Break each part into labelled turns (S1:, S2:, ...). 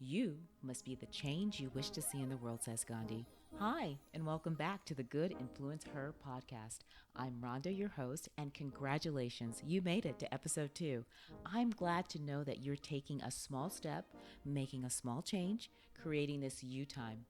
S1: You must be the change you wish to see in the world, says Gandhi. Hi, and welcome back to the Good Influence Her podcast. I'm Rhonda, your host, and congratulations, you made it to episode 2. I'm glad to know that you're taking a small step, making a small change, creating this you time.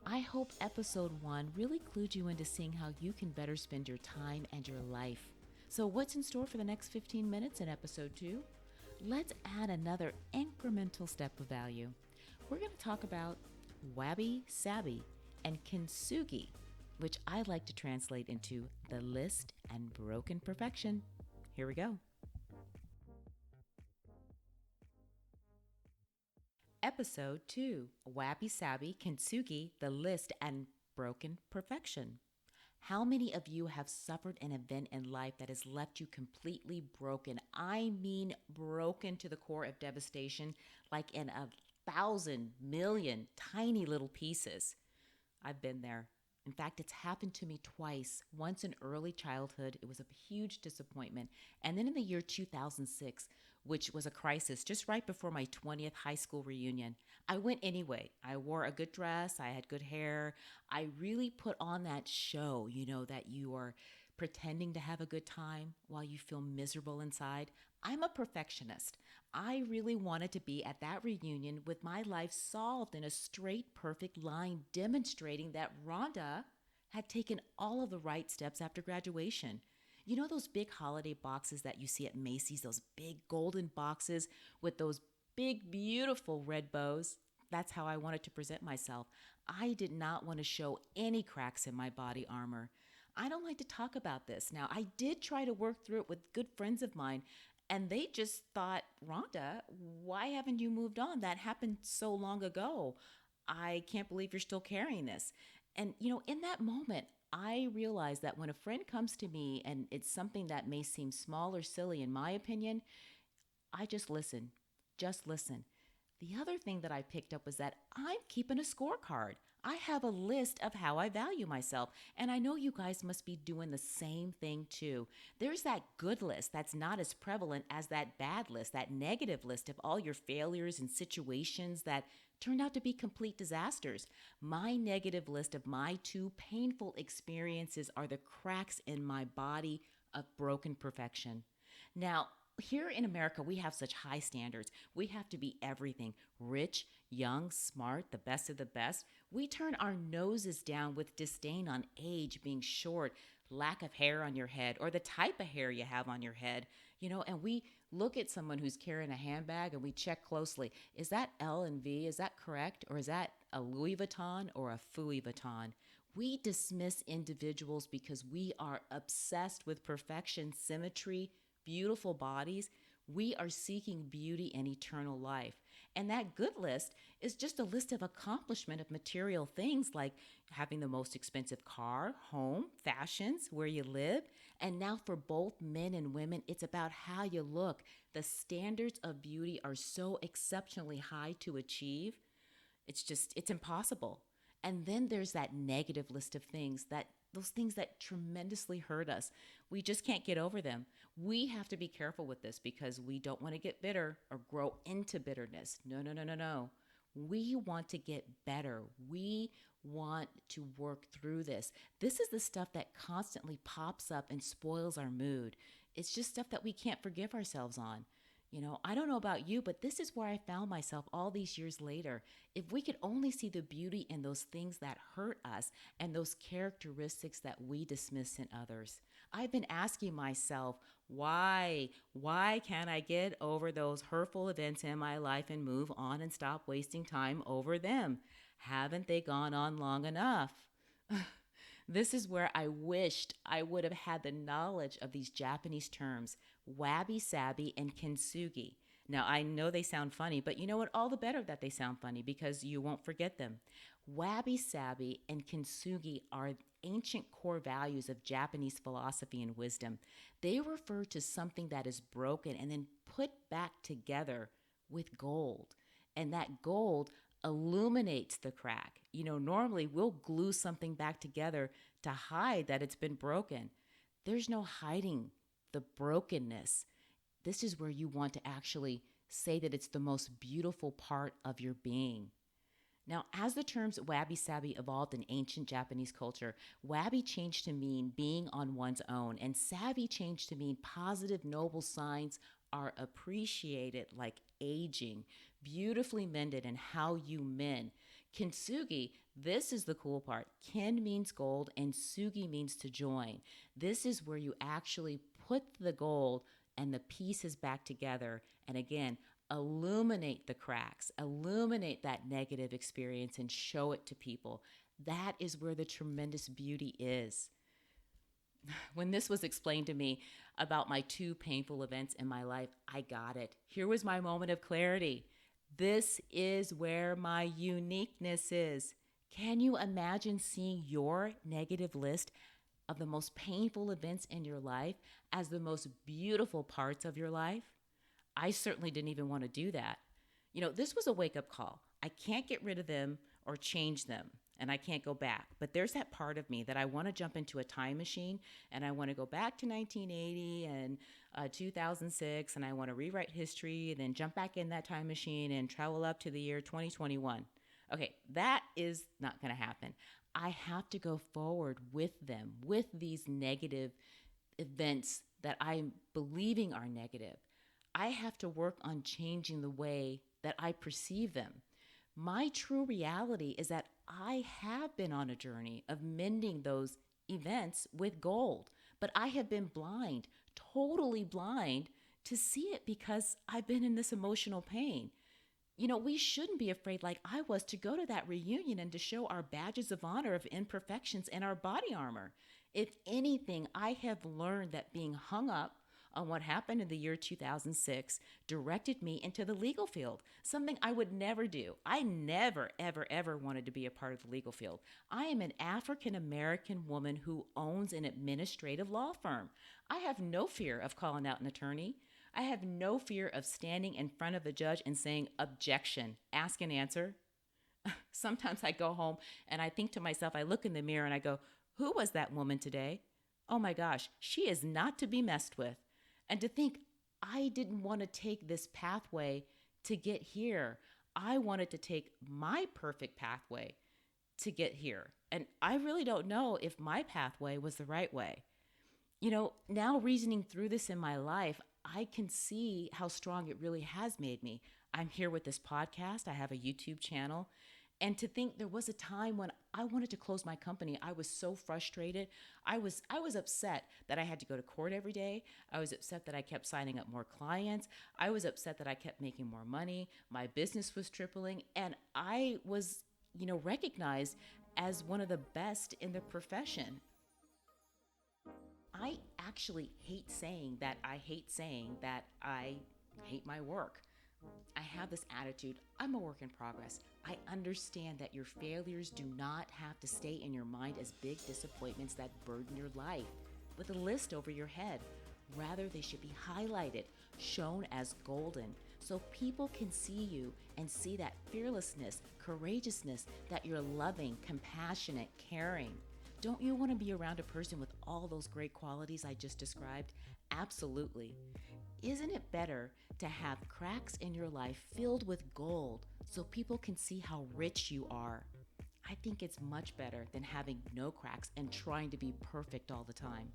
S1: I hope episode 1 really clued you into seeing how you can better spend your time and your life. So, what's in store for the next 15 minutes in episode 2? Let's add another incremental step of value. We're going to talk about Wabi Sabi and Kintsugi, which I like to translate into the list and broken perfection. Here we go. Episode 2, Wabi Sabi, Kintsugi, the list and broken perfection. How many of you have suffered an event in life that has left you completely broken? I mean, broken to the core of devastation, like in a thousand, million tiny little pieces. I've been there. In fact, it's happened to me twice. Once in early childhood, it was a huge disappointment. And then in the year 2006, which was a crisis just right before my 20th high school reunion, I went anyway. I wore a good dress, I had good hair. I really put on that show, that you are pretending to have a good time while you feel miserable inside. I'm a perfectionist. I really wanted to be at that reunion with my life solved in a straight, perfect line, demonstrating that Rhonda had taken all of the right steps after graduation. You know those big holiday boxes that you see at Macy's, those big golden boxes with those big, beautiful red bows? That's how I wanted to present myself. I did not want to show any cracks in my body armor. I don't like to talk about this. Now, I did try to work through it with good friends of mine, and they just thought, Rhonda, why haven't you moved on? That happened so long ago. I can't believe you're still carrying this. And, in that moment, I realized that when a friend comes to me and it's something that may seem small or silly, in my opinion, I just listen. Just listen. The other thing that I picked up was that I'm keeping a scorecard. I have a list of how I value myself, and I know you guys must be doing the same thing too. There's that good list that's not as prevalent as that bad list, that negative list of all your failures and situations that turned out to be complete disasters. My negative list of my two painful experiences are the cracks in my body of broken perfection. Now, here in America, we have such high standards. We have to be everything rich, young, smart, the best of the best. We turn our noses down with disdain on age, being short, lack of hair on your head, or the type of hair you have on your head. And we look at someone who's carrying a handbag and we check closely. Is that L and V? Is that correct? Or is that a Louis Vuitton or a Fouis Vuitton? We dismiss individuals because we are obsessed with perfection, symmetry, beautiful bodies. We are seeking beauty and eternal life. And that good list is just a list of accomplishment of material things like having the most expensive car, home, fashions, where you live. And now for both men and women, it's about how you look. The standards of beauty are so exceptionally high to achieve. It's impossible. And then there's that negative list of things that those things that tremendously hurt us. We just can't get over them. We have to be careful with this because we don't want to get bitter or grow into bitterness. No, no, no, no, no. We want to get better. We want to work through this. This is the stuff that constantly pops up and spoils our mood. It's just stuff that we can't forgive ourselves on. I don't know about you, but this is where I found myself all these years later. If we could only see the beauty in those things that hurt us and those characteristics that we dismiss in others. I've been asking myself, why? Why can't I get over those hurtful events in my life and move on and stop wasting time over them? Haven't they gone on long enough? This is where I wished I would have had the knowledge of these Japanese terms, wabi sabi and kintsugi. Now, I know they sound funny, but you know what? All the better that they sound funny because you won't forget them. Wabi sabi and kintsugi are ancient core values of Japanese philosophy and wisdom. They refer to something that is broken and then put back together with gold. And that gold illuminates the crack. Normally we'll glue something back together to hide that it's been broken. There's no hiding the brokenness. This is where you want to actually say that it's the most beautiful part of your being. Now, as the terms wabi sabi evolved in ancient Japanese culture, wabi changed to mean being on one's own, and sabi changed to mean positive, noble signs are appreciated, like aging, beautifully mended, and how you mend. Kintsugi, this is the cool part. Kin means gold, and sugi means to join. This is where you actually put the gold and the pieces back together. And again, illuminate the cracks, illuminate that negative experience, and show it to people. That is where the tremendous beauty is. When this was explained to me about my two painful events in my life, I got it. Here was my moment of clarity. This is where my uniqueness is. Can you imagine seeing your negative list of the most painful events in your life as the most beautiful parts of your life? I certainly didn't even want to do that. This was a wake up call. I can't get rid of them or change them, and I can't go back. But there's that part of me that I want to jump into a time machine, and I want to go back to 1980 and 2006, and I want to rewrite history, and then jump back in that time machine and travel up to the year 2021. Okay, that is not going to happen. I have to go forward with them, with these negative events that I'm believing are negative. I have to work on changing the way that I perceive them. My true reality is that I have been on a journey of mending those events with gold, but I have been blind, totally blind to see it because I've been in this emotional pain. We shouldn't be afraid, like I was, to go to that reunion and to show our badges of honor of imperfections and our body armor. If anything, I have learned that being hung up on what happened in the year 2006 directed me into the legal field, something I would never do. I never, ever, ever wanted to be a part of the legal field. I am an African American woman who owns an administrative law firm. I have no fear of calling out an attorney. I have no fear of standing in front of a judge and saying, objection, ask and answer. Sometimes I go home and I think to myself, I look in the mirror and I go, who was that woman today? Oh my gosh, she is not to be messed with. And to think, I didn't want to take this pathway to get here. I wanted to take my perfect pathway to get here. And I really don't know if my pathway was the right way. Now reasoning through this in my life, I can see how strong it really has made me. I'm here with this podcast. I have a YouTube channel. And to think there was a time when I wanted to close my company, I was so frustrated. I was upset that I had to go to court every day. I was upset that I kept signing up more clients. I was upset that I kept making more money. My business was tripling, and I was, recognized as one of the best in the profession. I actually hate saying that I hate my work. I have this attitude. I'm a work in progress. I understand that your failures do not have to stay in your mind as big disappointments that burden your life with a list over your head. Rather, they should be highlighted, shown as golden, so people can see you and see that fearlessness, courageousness, that you're loving, compassionate, caring. Don't you want to be around a person with all those great qualities I just described? Absolutely. Isn't it better to have cracks in your life filled with gold so people can see how rich you are? I think it's much better than having no cracks and trying to be perfect all the time.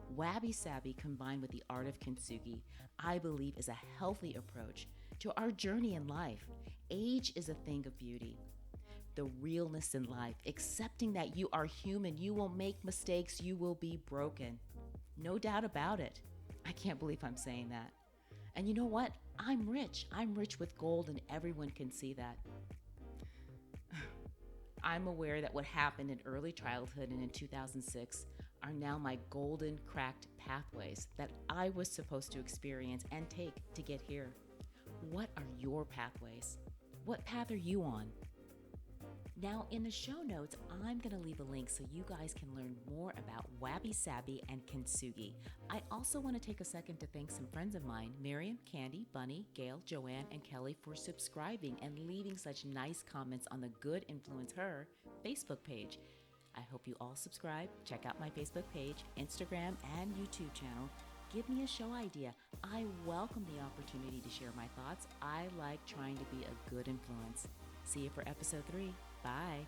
S1: Wabi Sabi combined with the art of Kintsugi, I believe, is a healthy approach to our journey in life. Age is a thing of beauty. The realness in life, accepting that you are human, you will make mistakes, you will be broken. No doubt about it. I can't believe I'm saying that. And you know what? I'm rich. I'm rich with gold, and everyone can see that. I'm aware that what happened in early childhood and in 2006 are now my golden cracked pathways that I was supposed to experience and take to get here. What are your pathways? What path are you on? Now, in the show notes, I'm going to leave a link so you guys can learn more about Wabi Sabi and Kintsugi. I also want to take a second to thank some friends of mine, Miriam, Candy, Bunny, Gail, Joanne, and Kelly, for subscribing and leaving such nice comments on the Good Influence Her Facebook page. I hope you all subscribe, check out my Facebook page, Instagram, and YouTube channel. Give me a show idea. I welcome the opportunity to share my thoughts. I like trying to be a good influence. See you for episode 3. Bye.